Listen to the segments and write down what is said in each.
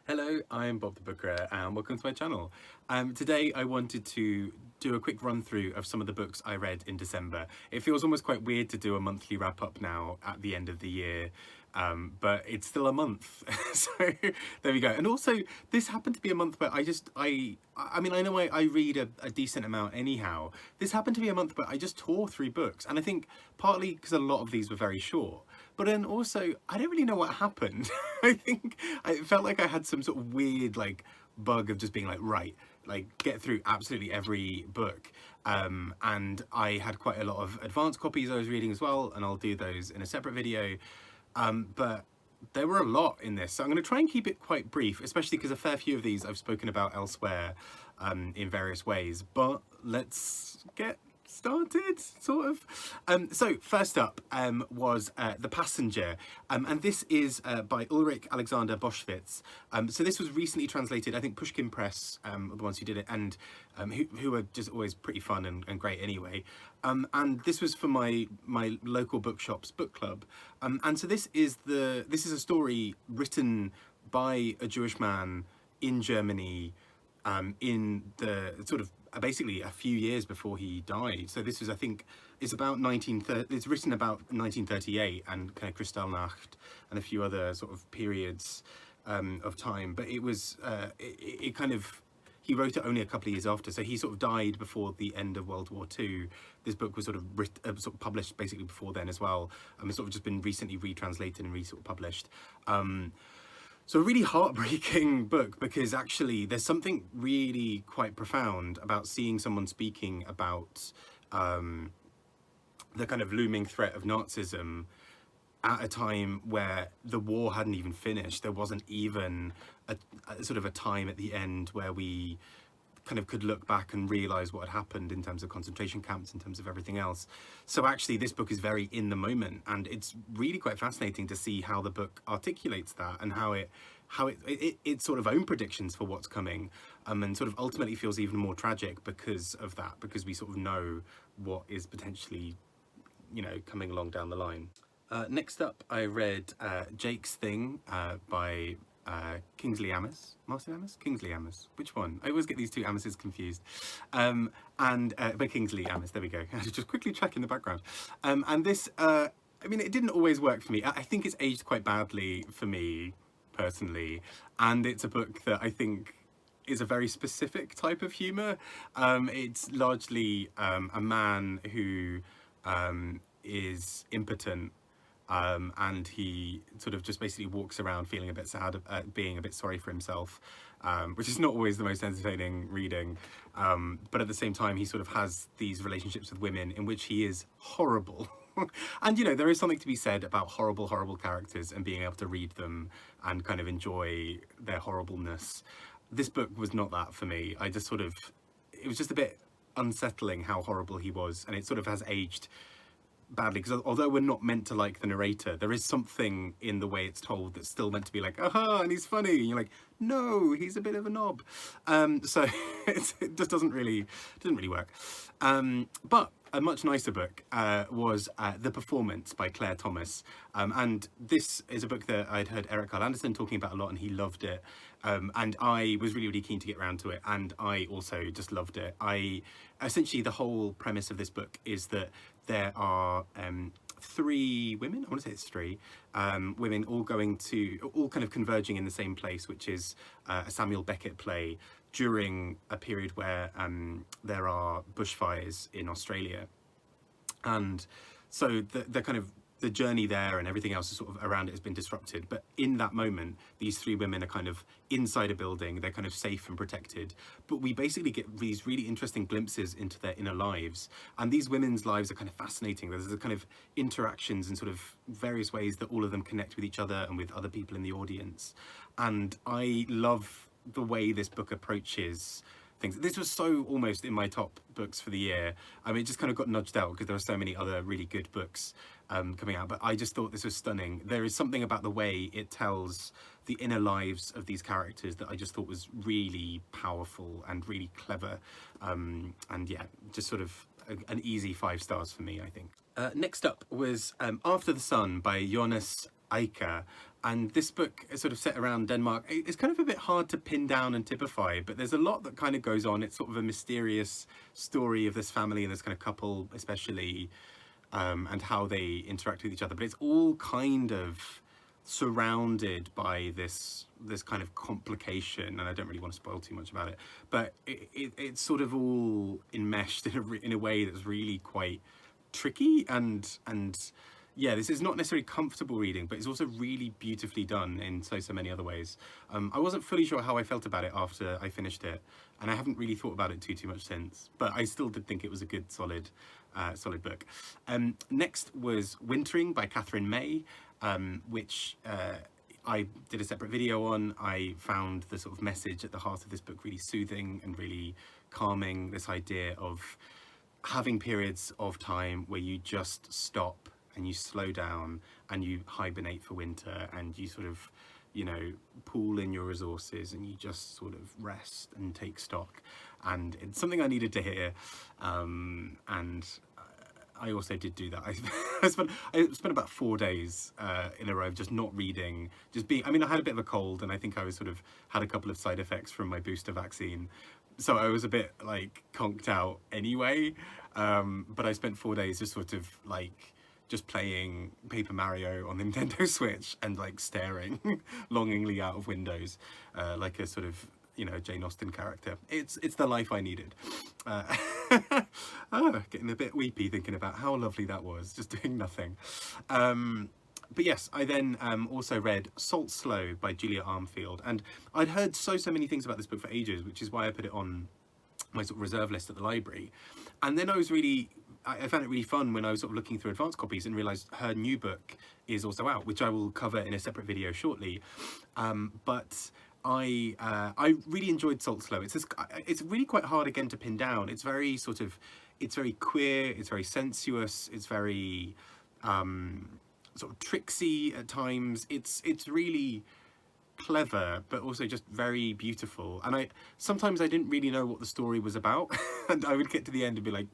Hello, I'm Bob the Booker and welcome to my channel. Today I wanted to do a quick run through of some of the books I read in December. It feels almost quite weird to do a monthly wrap up now at the end of the year, but it's still a month. So there we go. And also this happened to be a month where I mean, I know I read a decent amount anyhow. This happened to be a month where I just tore through books, and I think partly because a lot of these were very short, but then also I don't really know what happened. I think it felt like I had some sort of weird bug of just being right, get through absolutely every book. And I had quite a lot of advanced copies I was reading as well, and I'll do those in a separate video. But there were a lot in this, so I'm going to try and keep it quite brief, especially because a fair few of these I've spoken about elsewhere in various ways. But let's get started, sort of. So first up was The Passenger, and this is by Ulrich Alexander Boschwitz. So this was recently translated, I think Pushkin Press are the ones who did it, and who are just always pretty fun and great anyway. And this was for my local bookshop's book club. And so this is a story written by a Jewish man in Germany in the sort of basically a few years before he died. So this was, I think, it's about 1930. It's written about 1938 and kind of Kristallnacht and a few other sort of periods of time. But it was it kind of, he wrote it only a couple of years after, so he sort of died before the end of World War II. This book was sort of published basically before then as well. It's sort of just been recently retranslated and sort of published. So a really heartbreaking book, because actually there's something really quite profound about seeing someone speaking about the kind of looming threat of Nazism at a time where the war hadn't even finished. There wasn't even a sort of a time at the end where we kind of could look back and realize what had happened in terms of concentration camps, in terms of everything else. So actually this book is very in the moment, and it's really quite fascinating to see how the book articulates that, and how its sort of own predictions for what's coming, and sort of ultimately feels even more tragic because of that, because we sort of know what is potentially, you know, coming along down the line. Next up, I read Jake's Thing by Kingsley Amis. Martin Amis? Kingsley Amis. Which one? I always get these two Amises confused. By Kingsley Amis, there we go. I just quickly check in the background. And this, I mean, it didn't always work for me. I think it's aged quite badly for me, personally. And it's a book that I think is a very specific type of humour. It's largely a man who is impotent, and he sort of just basically walks around feeling a bit sad, being a bit sorry for himself, which is not always the most entertaining reading, but at the same time he sort of has these relationships with women in which he is horrible. And you know, there is something to be said about horrible characters and being able to read them and kind of enjoy their horribleness. This book was not that for me. I just sort of, it was just a bit unsettling how horrible he was, and it sort of has aged badly, because although we're not meant to like the narrator, there is something in the way it's told that's still meant to be like, aha, and he's funny, and you're like, no, he's a bit of a knob. So it just doesn't really work. But a much nicer book was The Performance by Claire Thomas, and this is a book that I'd heard Eric Carl Anderson talking about a lot, and he loved it, and I was really keen to get around to it, and I also just loved it. Essentially the whole premise of this book is that there are three women, I want to say it's three, women all kind of converging in the same place, which is a Samuel Beckett play during a period where there are bushfires in Australia. And so the kind of the journey there and everything else is sort of around it has been disrupted. But in that moment, these three women are kind of inside a building, they're kind of safe and protected. But we basically get these really interesting glimpses into their inner lives. And these women's lives are kind of fascinating. There's a kind of interactions in sort of various ways that all of them connect with each other and with other people in the audience. And I love the way this book approaches things. This was so almost in my top books for the year. I mean, it just kind of got nudged out because there are so many other really good books coming out, but I just thought this was stunning. There is something about the way it tells the inner lives of these characters that I just thought was really powerful and really clever, and yeah, just sort of an easy 5 stars for me, I think. Next up was After the Sun by Jonas, Eika, And this book is sort of set around Denmark. It's kind of a bit hard to pin down and typify, but there's a lot that kind of goes on. It's sort of a mysterious story of this family and this kind of couple, especially, and how they interact with each other. But it's all kind of surrounded by this kind of complication, and I don't really want to spoil too much about it, but it's sort of all enmeshed in a way that's really quite tricky, and yeah, this is not necessarily comfortable reading, but it's also really beautifully done in so many other ways. I wasn't fully sure how I felt about it after I finished it, and I haven't really thought about it too much since, but I still did think it was a good solid book. Next was Wintering by Katharine May, which I did a separate video on. I found the sort of message at the heart of this book really soothing and really calming. This idea of having periods of time where you just stop and you slow down and you hibernate for winter and you sort of, you know, pool in your resources and you just sort of rest and take stock. And it's something I needed to hear, and I also did do that. I spent about 4 days in a row of just not reading, just being, I mean, I had a bit of a cold, and I think I was sort of had a couple of side effects from my booster vaccine, so I was a bit like conked out anyway, but I spent 4 days just sort of like just playing Paper Mario on the Nintendo Switch and like staring longingly out of windows, like a sort of, you know, Jane Austen character. It's the life I needed. Getting a bit weepy thinking about how lovely that was, just doing nothing. But yes, I then also read Salt Slow by Julia Armfield, and I'd heard so many things about this book for ages, which is why I put it on my sort of reserve list at the library. And then I found it really fun when I was sort of looking through advanced copies and realised her new book is also out, which I will cover in a separate video shortly. But I really enjoyed Salt Slow. It's really quite hard again to pin down. It's very sort of, it's very queer, it's very sensuous, it's very sort of tricksy at times. It's really clever, but also just very beautiful. And sometimes I didn't really know what the story was about, and I would get to the end and be like,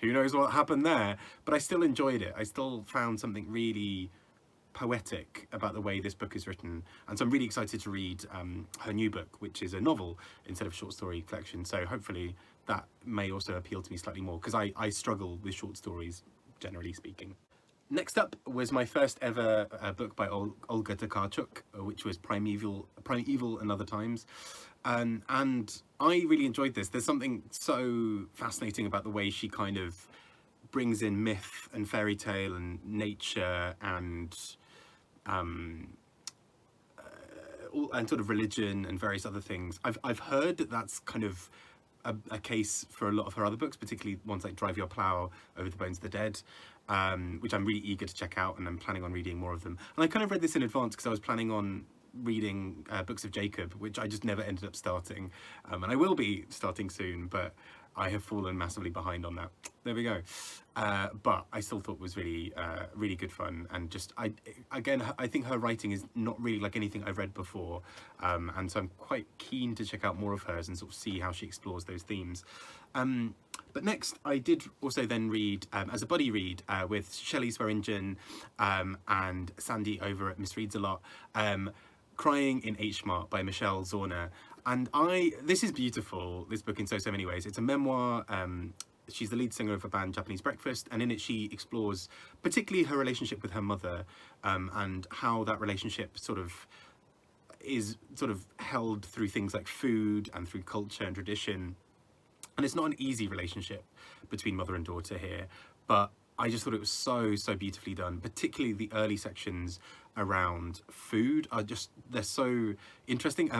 who knows what happened there? But I still enjoyed it. I still found something really poetic about the way this book is written, and so I'm really excited to read her new book, which is a novel instead of short story collection. So hopefully that may also appeal to me slightly more, because I struggle with short stories, generally speaking. Next up was my first ever book by Olga Tokarczuk, which was Primeval and Other Times. And I really enjoyed this. There's something so fascinating about the way she kind of brings in myth and fairy tale and nature and sort of religion and various other things. I've heard that that's kind of a case for a lot of her other books, particularly ones like Drive Your Plough, Over the Bones of the Dead, which I'm really eager to check out, and I'm planning on reading more of them. And I kind of read this in advance because I was planning on reading Books of Jacob, which I just never ended up starting, and I will be starting soon, but I have fallen massively behind on that. There we go. But I still thought it was really really good fun, and just I think her writing is not really like anything I've read before, and so I'm quite keen to check out more of hers and sort of see how she explores those themes. But next, I did also then read, as a buddy read, with Shelley Swearingen and Sandy over at Misreads a Lot, Crying in H Mart by Michelle Zorner. And this is beautiful, this book, in so many ways. It's a memoir. She's the lead singer of a band, Japanese Breakfast, and in it she explores particularly her relationship with her mother, and how that relationship is held through things like food and through culture and tradition. And it's not an easy relationship between mother and daughter here, but I just thought it was so beautifully done. Particularly the early sections around food they're so interesting.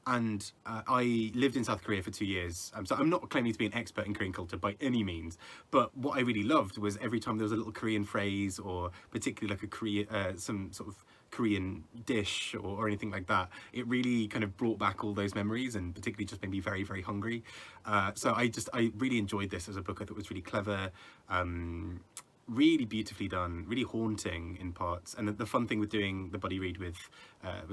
And I lived in South Korea for 2 years, so I'm not claiming to be an expert in Korean culture by any means, but what I really loved was every time there was a little Korean phrase, or particularly like some sort of Korean dish or anything like that, it really kind of brought back all those memories, and particularly just made me very hungry. So I really enjoyed this as a book. I thought it was really clever, really beautifully done, really haunting in parts. And the fun thing with doing the buddy read with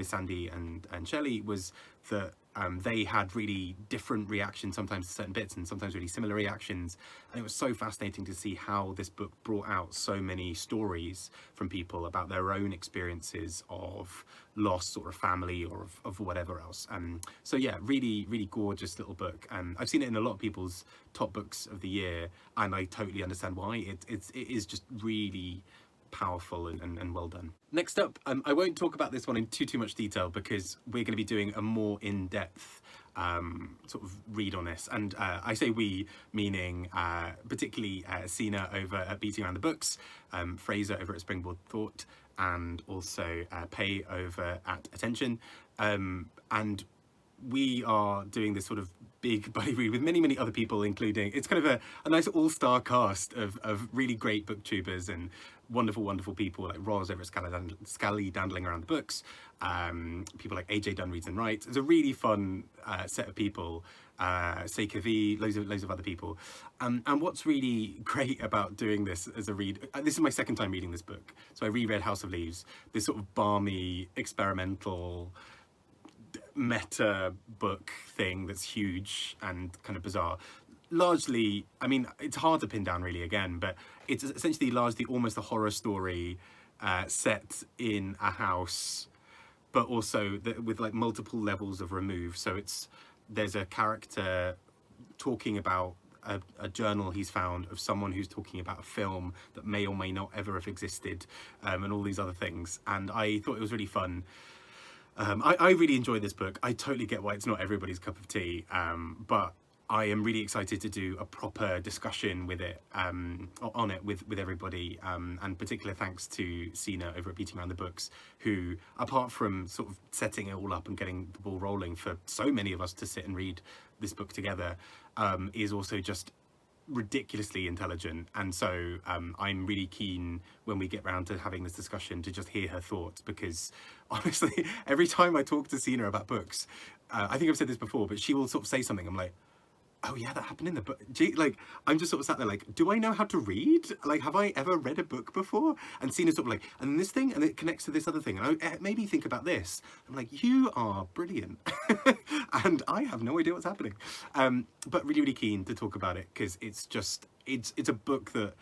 Sandy and Shelley was that they had really different reactions sometimes to certain bits and sometimes really similar reactions, and it was so fascinating to see how this book brought out so many stories from people about their own experiences of loss or a family or of whatever else. So yeah, really gorgeous little book. I've seen it in a lot of people's top books of the year, and I totally understand why. It is just really powerful and well done. Next up, I won't talk about this one in too much detail because we're going to be doing a more in-depth sort of read on this, and I say we, meaning particularly Sina over at Beating Around the Books, Fraser over at Springboard Thought, and also Pay over at Attention, and we are doing this sort of big buddy read with many other people, including, it's kind of a nice all-star cast of really great booktubers and wonderful people like Roz over at Scally Dandling Around the Books, people like AJ Dunn Reads and Writes. It's a really fun set of people, Seika V, loads of other people. And what's really great about doing this as a read, this is my second time reading this book, so I reread House of Leaves, this sort of balmy, experimental, meta book thing that's huge and kind of bizarre. Largely, I mean, it's hard to pin down really again, but it's essentially largely almost a horror story set in a house, but also with like multiple levels of remove. So there's a character talking about a journal he's found of someone who's talking about a film that may or may not ever have existed, and all these other things. And I thought it was really fun. I really enjoyed this book. I totally get why it's not everybody's cup of tea, but I am really excited to do a proper discussion with it, on it with everybody, and particular thanks to Sina over at Beating Around the Books, who, apart from sort of setting it all up and getting the ball rolling for so many of us to sit and read this book together, is also just ridiculously intelligent. And so I'm really keen when we get round to having this discussion to just hear her thoughts, because honestly every time I talk to Sina about books, I think I've said this before, but she will sort of say something, I'm like, oh yeah, that happened in the book. Gee, like, I'm just sort of sat there like, do I know how to read? Like, have I ever read a book before? And Sina's sort of like, and this thing, and it connects to this other thing, and I maybe think about this. I'm like, you are brilliant. And I have no idea what's happening. But really keen to talk about it, because it's just, it's a book that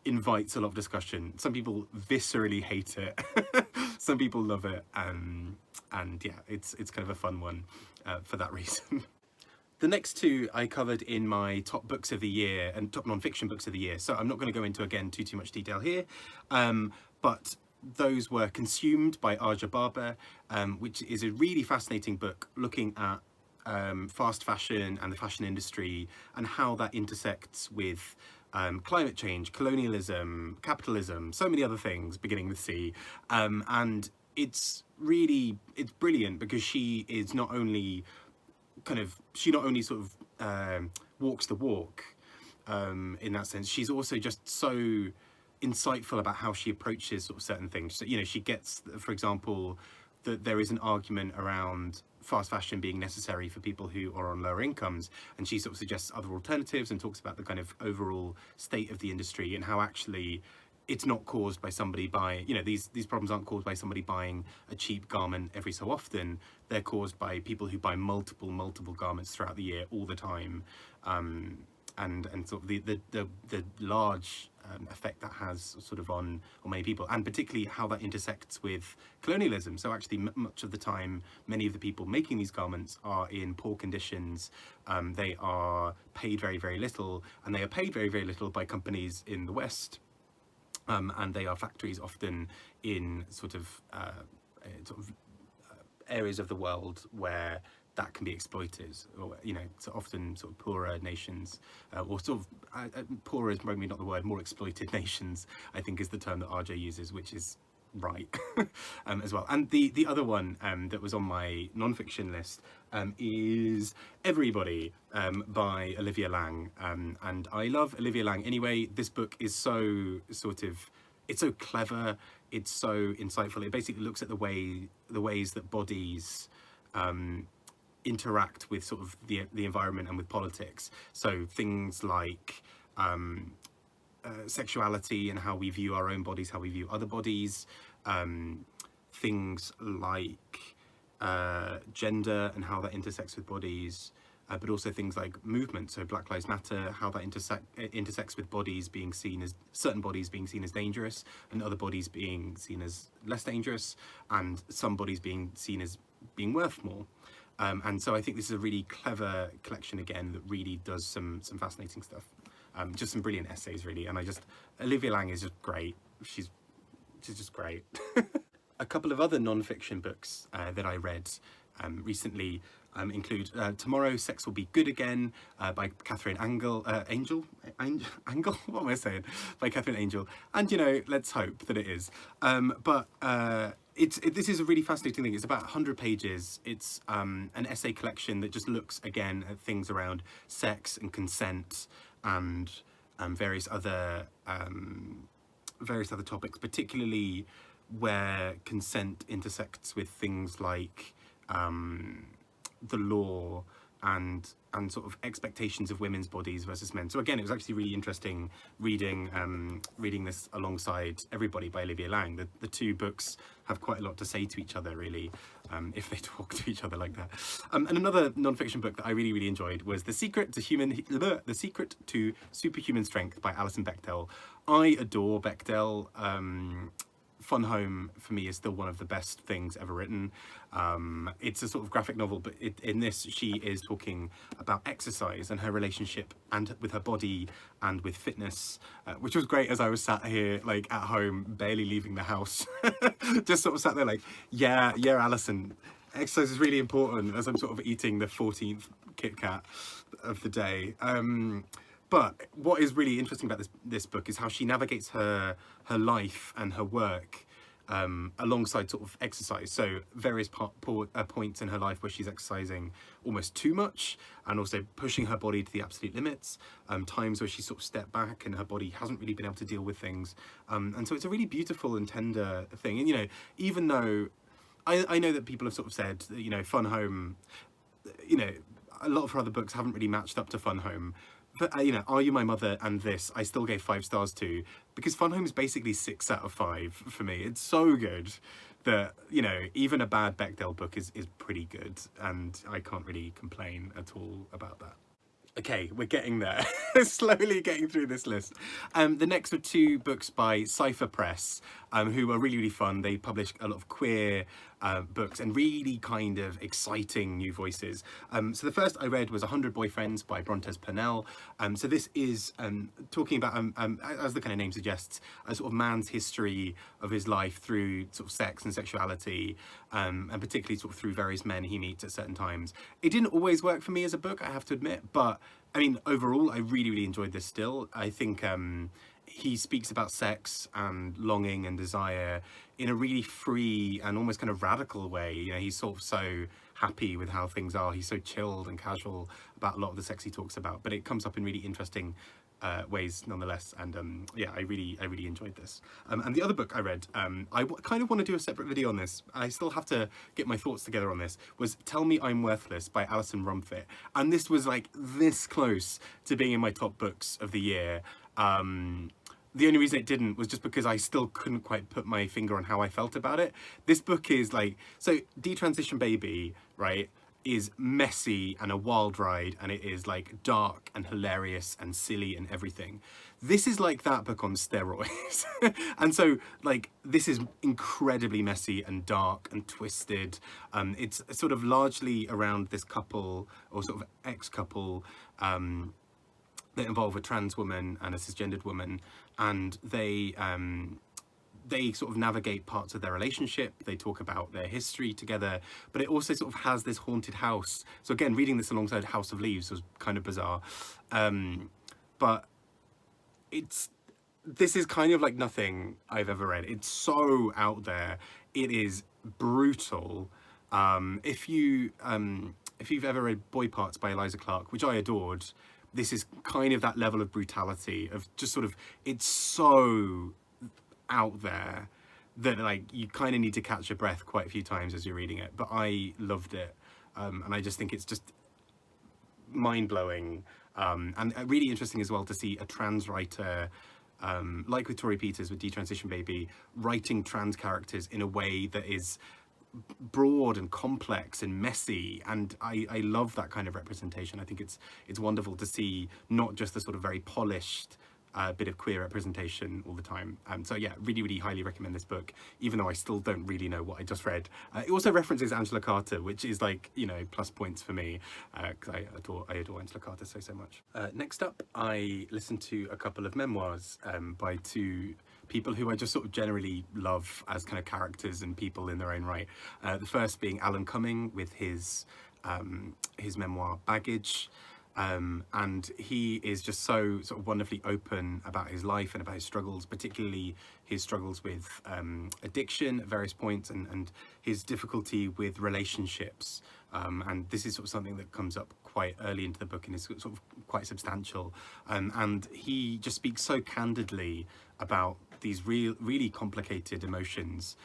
invites a lot of discussion. Some people viscerally hate it. Some people love it. And yeah, it's kind of a fun one for that reason. The next two I covered in my top books of the year and top non-fiction books of the year, so I'm not going to go into, again, too much detail here, but those were Consumed by Arja Barber, which is a really fascinating book looking at fast fashion and the fashion industry and how that intersects with climate change, colonialism, capitalism, so many other things beginning with C, and it's brilliant because she not only sort of walks the walk in that sense, she's also just so insightful about how she approaches sort of certain things. So, you know, she gets, for example, that there is an argument around fast fashion being necessary for people who are on lower incomes, and she sort of suggests other alternatives and talks about the kind of overall state of the industry and how actually it's not caused by somebody buying, you know, these problems aren't caused by somebody buying a cheap garment every so often. They're caused by people who buy multiple garments throughout the year all the time, and sort of the large effect that has sort of on many people, and particularly how that intersects with colonialism. So actually much of the time, many of the people making these garments are in poor conditions. They are paid very little, and they are paid very little by companies in the West. And they are factories often in sort of areas of the world where that can be exploited, or, you know, so often sort of poorer nations, or sort of poorer is maybe not the word, more exploited nations, I think is the term that RJ uses, which is right. As well. And the other one that was on my non-fiction list is Everybody by Olivia Laing, and I love Olivia Laing anyway. This book is so it's so clever, it's so insightful. It basically looks at the ways that bodies interact with sort of the environment and with politics. So things like sexuality and how we view our own bodies, how we view other bodies, things like gender and how that intersects with bodies, but also things like movement. So Black Lives Matter, how that intersects with bodies being seen as, certain bodies being seen as dangerous and other bodies being seen as less dangerous, and some bodies being seen as being worth more. And so I think this is a really clever collection again that really does some fascinating stuff. Just some brilliant essays really, and Olivia Laing is just great. She's just great. A couple of other non-fiction books that I read recently include Tomorrow Sex Will Be Good Again by Katharine Angel, what am I saying? By Katharine Angel, and you know, let's hope that it is. This is a really fascinating thing. It's about 100 pages. It's an essay collection that just looks again at things around sex and consent and various other topics, particularly where consent intersects with things like the law and sort of expectations of women's bodies versus men. So again, it was actually really interesting reading this alongside Everybody by Olivia Laing. The two books have quite a lot to say to each other, really, if they talk to each other like that. And another non-fiction book that I really enjoyed was The Secret to Superhuman Strength by Alison Bechdel. I adore Bechdel. Fun Home for me is still one of the best things ever written. It's a sort of graphic novel, but in this she is talking about exercise and her relationship and with her body and with fitness, which was great as I was sat here like at home, barely leaving the house. Just sort of sat there like, yeah, Alison, exercise is really important, as I'm sort of eating the 14th Kit Kat of the day. But what is really interesting about this book is how she navigates her life and her work alongside sort of exercise. So various points in her life where she's exercising almost too much and also pushing her body to the absolute limits. Times where she sort of stepped back and her body hasn't really been able to deal with things. And so it's a really beautiful and tender thing. And, you know, even though I know that people have sort of said, you know, Fun Home, you know, a lot of her other books haven't really matched up to Fun Home. But, you know, Are You My Mother and this, I still gave 5 stars to, because Fun Home is basically 6 out of 5 for me. It's so good that, you know, even a bad Bechdel book is pretty good, and I can't really complain at all about that. Okay, we're getting there. Slowly getting through this list. The next are 2 books by Cypher Press, who are really fun. They publish a lot of queer books and really kind of exciting new voices. So the first I read was 100 Boyfriends by Brontes Purnell. So this is talking about, as the kind of name suggests, a sort of man's history of his life through sort of sex and sexuality, and particularly sort of through various men he meets at certain times. It didn't always work for me as a book, I have to admit, but I mean, overall, I really enjoyed this still. I think he speaks about sex and longing and desire in a really free and almost kind of radical way. You know, he's sort of so happy with how things are. He's so chilled and casual about a lot of the sex he talks about, but it comes up in really interesting ways nonetheless. And yeah, I really enjoyed this. And the other book I read, I kind of want to do a separate video on this. I still have to get my thoughts together on this, was Tell Me I'm Worthless by Alison Rumfitt. And this was like this close to being in my top books of the year. The only reason it didn't was just because I still couldn't quite put my finger on how I felt about it. This book is like, so Detransition Baby, right, is messy and a wild ride, and it is like dark and hilarious and silly and everything. This is like that book on steroids. And so like this is incredibly messy and dark and twisted. It's sort of largely around this couple, or sort of ex-couple, that involve a trans woman and a cisgendered woman, and they sort of navigate parts of their relationship. They talk about their history together, but it also sort of has this haunted house. So again, reading this alongside House of Leaves was kind of bizarre, but this is kind of like nothing I've ever read. It's so out there. It is brutal. If you've ever read Boy Parts by Eliza Clark, which I adored, this is kind of that level of brutality, of just sort of, it's so out there that like you kind of need to catch your breath quite a few times as you're reading it. But I loved it, and I just think it's just mind-blowing, and really interesting as well to see a trans writer, like with Tori Peters with Detransition Baby, writing trans characters in a way that is broad and complex and messy, and I love that kind of representation. I think it's wonderful to see not just the sort of very polished bit of queer representation all the time. So yeah, really highly recommend this book, even though I still don't really know what I just read. It also references Angela Carter, which is like, you know, plus points for me, because I adore Angela Carter so much. Next up, I listened to a couple of memoirs by two people who I just sort of generally love as kind of characters and people in their own right. The first being Alan Cumming with his memoir Baggage. And he is just so sort of wonderfully open about his life and about his struggles, particularly his struggles with addiction at various points, and his difficulty with relationships. And this is sort of something that comes up quite early into the book and is sort of quite substantial. And he just speaks so candidly about these really complicated emotions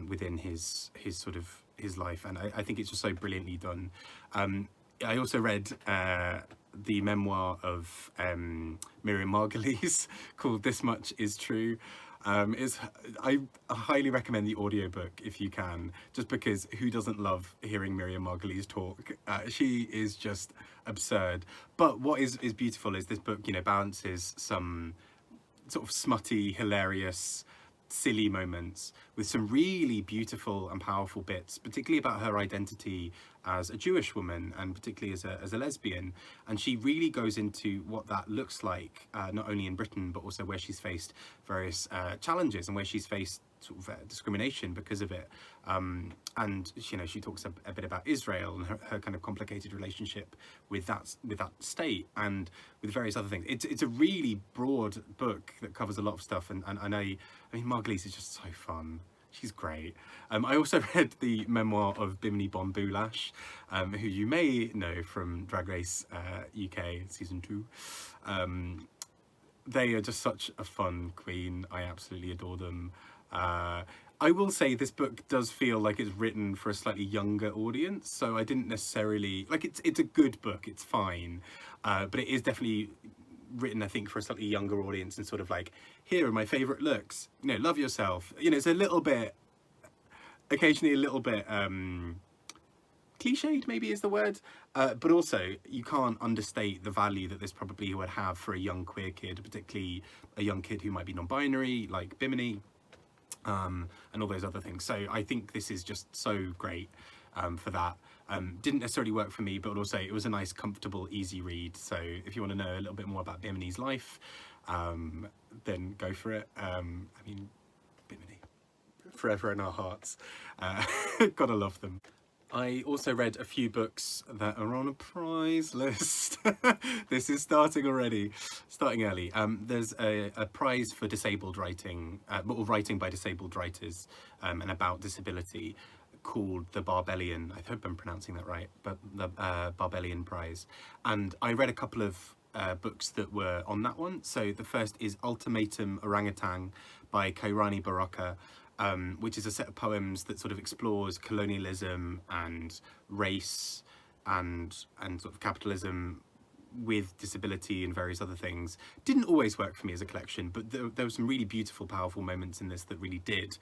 within his sort of his life, and I think it's just so brilliantly done. I also read the memoir of Miriam Margolyes called This Much Is True. I highly recommend the audiobook if you can, just because who doesn't love hearing Miriam Margolyes talk? She is just absurd. But what is beautiful is this book, you know, balances some sort of smutty, hilarious, silly moments with some really beautiful and powerful bits, particularly about her identity as a Jewish woman and particularly as a lesbian. And she really goes into what that looks like, not only in Britain but also where she's faced various challenges and where she's faced sort of discrimination because of it. And you know, she talks a bit about Israel and her kind of complicated relationship with that state and with various other things. It's a really broad book that covers a lot of stuff, and I mean Margolyes is just so fun. She's great. I also read the memoir of Bimini Bon Boulash, who you may know from Drag Race UK season 2. They are just such a fun queen. I absolutely adore them. I will say this book does feel like it's written for a slightly younger audience, so I didn't necessarily like it's a good book, it's fine, but it is definitely written, I think, for a slightly younger audience, and sort of like, here are my favorite looks, you know, love yourself. You know, it's a little bit, occasionally a little bit cliched maybe is the word, but also you can't understate the value that this probably would have for a young queer kid, particularly a young kid who might be non-binary like Bimini, and all those other things. So I think this is just so great for that. Didn't necessarily work for me, but also it was a nice, comfortable, easy read. So if you want to know a little bit more about Bimini's life, then go for it. I mean, Bimini, forever in our hearts. Gotta love them. I also read a few books that are on a prize list. This is starting already, starting early. There's a prize for disabled writing, or writing by disabled writers, and about disability, called the Barbellion. I hope I'm pronouncing that right, but the Barbellion Prize. And I read a couple of books that were on that one. So the first is Ultimatum Orangutan by Khairani Barokka, which is a set of poems that sort of explores colonialism and race and sort of capitalism with disability and various other things. Didn't always work for me as a collection, but there were some really beautiful, powerful moments in this that really did.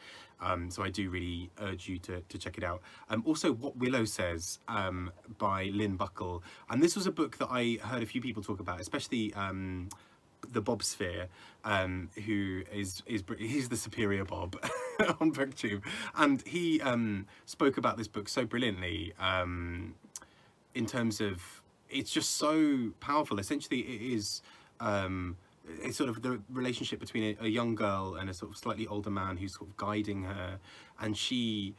So I do really urge you to check it out. Also, What Willow Says by Lynn Buckle. And this was a book that I heard a few people talk about, especially the Bob Sphere, who he's the superior Bob on BookTube, and he spoke about this book so brilliantly in terms of it's just so powerful. Essentially, it is it's sort of the relationship between a young girl and a sort of slightly older man who's sort of guiding her, and she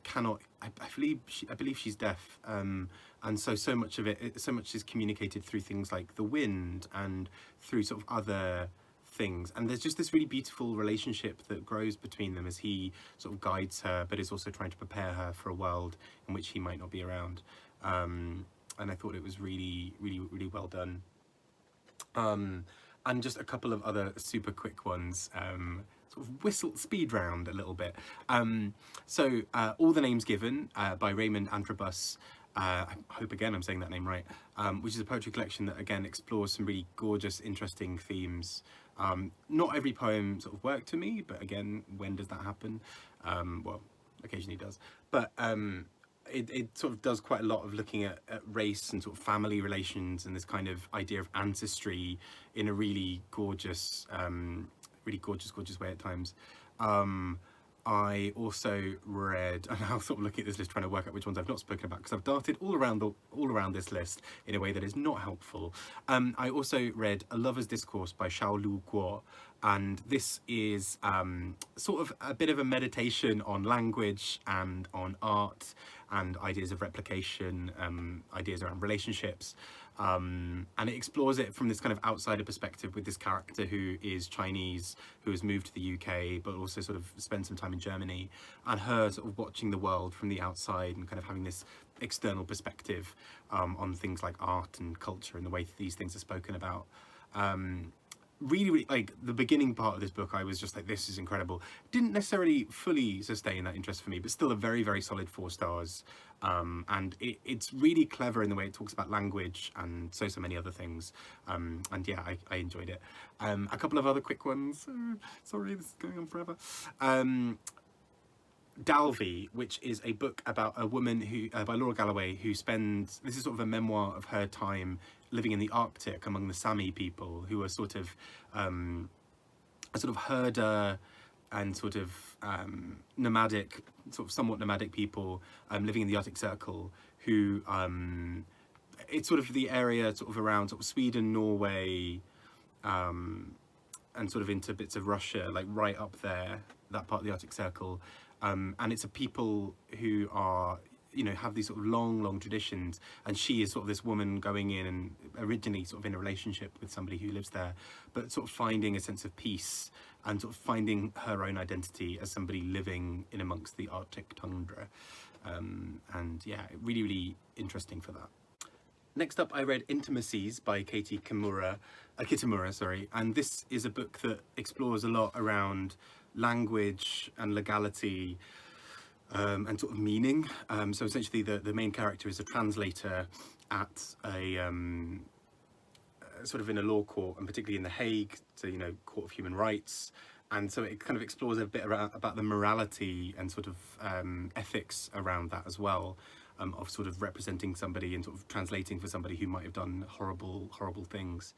cannot. I believe she's deaf, and so much of it, so much is communicated through things like the wind and through sort of other things. And there's just this really beautiful relationship that grows between them as he sort of guides her, but is also trying to prepare her for a world in which he might not be around. And I thought it was really well done. And just a couple of other super quick ones. Sort of speed round a little bit. So All the Names Given by Raymond Antrobus. I hope again I'm saying that name right. Which is a poetry collection that again explores some really gorgeous, interesting themes. Not every poem sort of worked to me, but again, when does that happen? Well, occasionally does. But it sort of does quite a lot of looking at race and sort of family relations and this kind of idea of ancestry in a really gorgeous, gorgeous way at times. I also read, and I'll sort of look at this list trying to work out which ones I've not spoken about because I've darted all around this list in a way that is not helpful. I also read A Lover's Discourse by Xiao Lu Guo, and this is sort of a bit of a meditation on language and on art and ideas of replication, ideas around relationships. And it explores it from this kind of outsider perspective with this character who is Chinese, who has moved to the UK, but also sort of spent some time in Germany, and her sort of watching the world from the outside and kind of having this external perspective on things like art and culture and the way that these things are spoken about. Really, like the beginning part of this book, I was just like, this is incredible. Didn't necessarily fully sustain that interest for me, but still a very, very solid 4 stars. And it's really clever in the way it talks about language and so many other things. And yeah, I enjoyed it. A couple of other quick ones. Sorry, this is going on forever. Dalvi, which is a book about a woman who, by Laura Galloway, who spends, this is sort of a memoir of her time living in the Arctic among the Sami people, who are sort of a sort of herder and sort of nomadic, sort of somewhat nomadic people living in the Arctic Circle, who it's sort of the area sort of around sort of Sweden, Norway, and sort of into bits of Russia, like right up there, that part of the Arctic Circle. And it's a people who are, you know, have these sort of long traditions, and she is sort of this woman going in and originally sort of in a relationship with somebody who lives there, but sort of finding a sense of peace and sort of finding her own identity as somebody living in amongst the Arctic tundra. And yeah, really interesting for that. Next up, I read Intimacies by Kitamura, sorry, and this is a book that explores a lot around language and legality, and sort of meaning. So essentially the main character is a translator at a sort of in a law court, and particularly in The Hague, so, you know, Court of Human Rights. And so it kind of explores a bit about the morality and sort of ethics around that as well, of sort of representing somebody and sort of translating for somebody who might have done horrible things.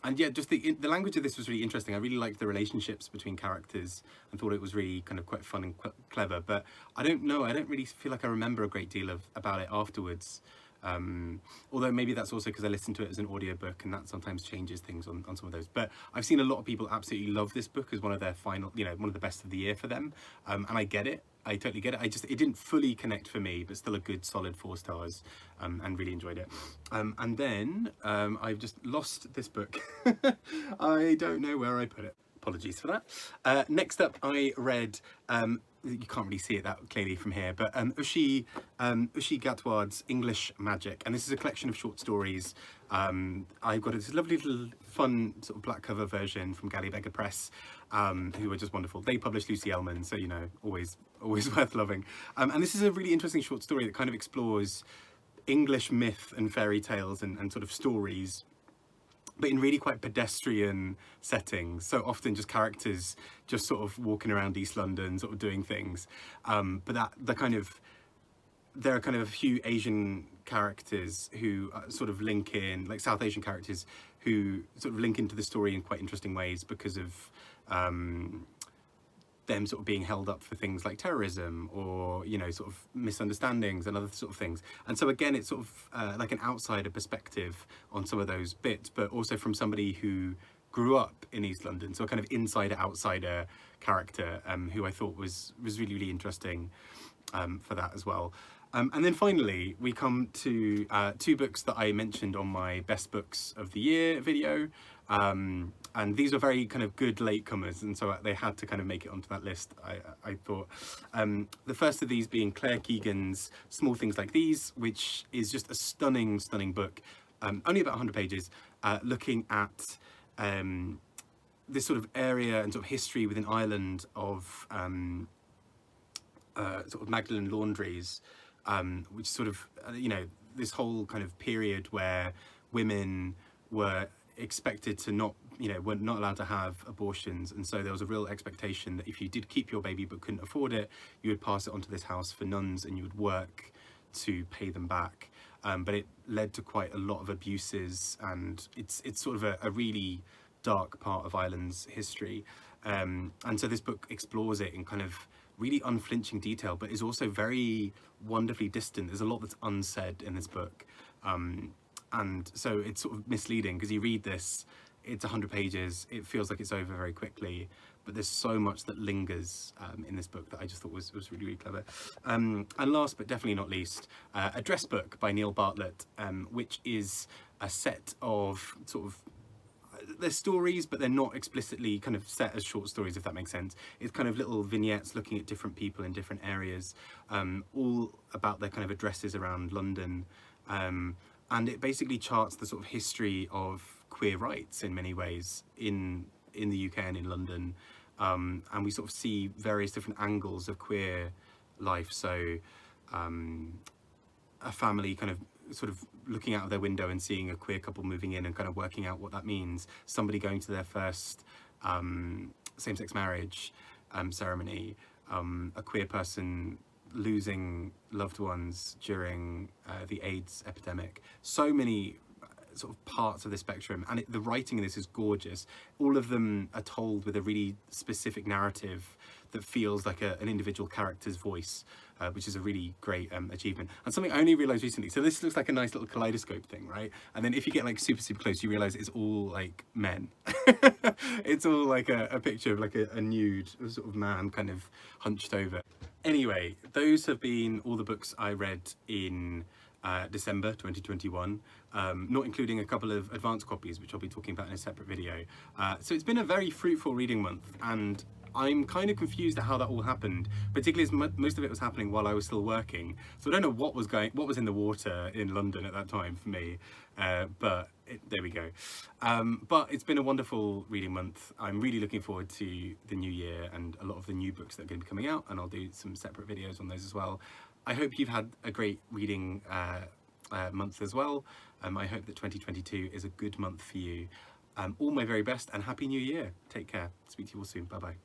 And yeah, just the language of this was really interesting. I really liked the relationships between characters and thought it was really kind of quite fun and clever. But I don't really feel like I remember a great deal about it afterwards. Although maybe that's also because I listened to it as an audiobook, and that sometimes changes things on some of those. But I've seen a lot of people absolutely love this book as one of their final, you know, one of the best of the year for them. And I get it. I totally get it. It didn't fully connect for me, but still a good solid 4 stars, and really enjoyed it. And then I've just lost this book. I don't know where I put it. Apologies for that. Next up, I read, you can't really see it that clearly from here, but Uschi Gatward's English Magic, and this is a collection of short stories. I've got this lovely little fun sort of black cover version from Galloway Press, who are just wonderful. They published Lucy Ellman, so, you know, always worth loving. And this is a really interesting short story that kind of explores English myth and fairy tales and sort of stories, but in really quite pedestrian settings. So often just characters just sort of walking around East London, sort of doing things. But there are kind of a few Asian characters who sort of link in, like South Asian characters who sort of link into the story in quite interesting ways because of them sort of being held up for things like terrorism or, you know, sort of misunderstandings and other sort of things. And so again, it's sort of like an outsider perspective on some of those bits, but also from somebody who grew up in East London, so a kind of insider-outsider character, who I thought was really interesting for that as well. And then finally, we come to 2 books that I mentioned on my Best Books of the Year video. And these are very kind of good latecomers, and so they had to kind of make it onto that list, I thought. The first of these being Claire Keegan's Small Things Like These, which is just a stunning book, only about 100 pages, looking at this sort of area and sort of history within Ireland of sort of Magdalen laundries, which sort of, you know, this whole kind of period where women were expected to not were not allowed to have abortions, and so there was a real expectation that if you did keep your baby but couldn't afford it, you would pass it on to this house for nuns and you would work to pay them back. But it led to quite a lot of abuses, and it's sort of a really dark part of Ireland's history. And so this book explores it in kind of really unflinching detail, but is also very wonderfully distant. There's a lot that's unsaid in this book. And so it's sort of misleading, because you read this, it's 100 pages, it feels like it's over very quickly, but there's so much that lingers in this book that I just thought was really, really clever. And last but definitely not least, a dress book by Neil Bartlett, which is a set of sort of, they're stories, but they're not explicitly kind of set as short stories, if that makes sense. It's kind of little vignettes looking at different people in different areas, all about their kind of addresses around London. And it basically charts the sort of history of queer rights in many ways in the UK and in London. And we sort of see various different angles of queer life. So a family kind of sort of looking out of their window and seeing a queer couple moving in and kind of working out what that means. Somebody going to their first same-sex marriage ceremony. A queer person losing loved ones during the AIDS epidemic. So many sort of parts of the spectrum, and the writing in this is gorgeous. All of them are told with a really specific narrative that feels like an individual character's voice, which is a really great achievement. And something I only realized recently, so this looks like a nice little kaleidoscope thing, right? And then if you get like super close, you realize it's all like men. It's all like a picture of like a nude sort of man kind of hunched over. Anyway, those have been all the books I read in December 2021, not including a couple of advanced copies, which I'll be talking about in a separate video. So it's been a very fruitful reading month, and I'm kind of confused at how that all happened, particularly as most of it was happening while I was still working. So I don't know what was in the water in London at that time for me, but there we go. But it's been a wonderful reading month. I'm really looking forward to the new year and a lot of the new books that are going to be coming out, and I'll do some separate videos on those as well. I hope you've had a great reading month as well. I hope that 2022 is a good month for you. All my very best, and Happy New Year. Take care. Speak to you all soon. Bye bye.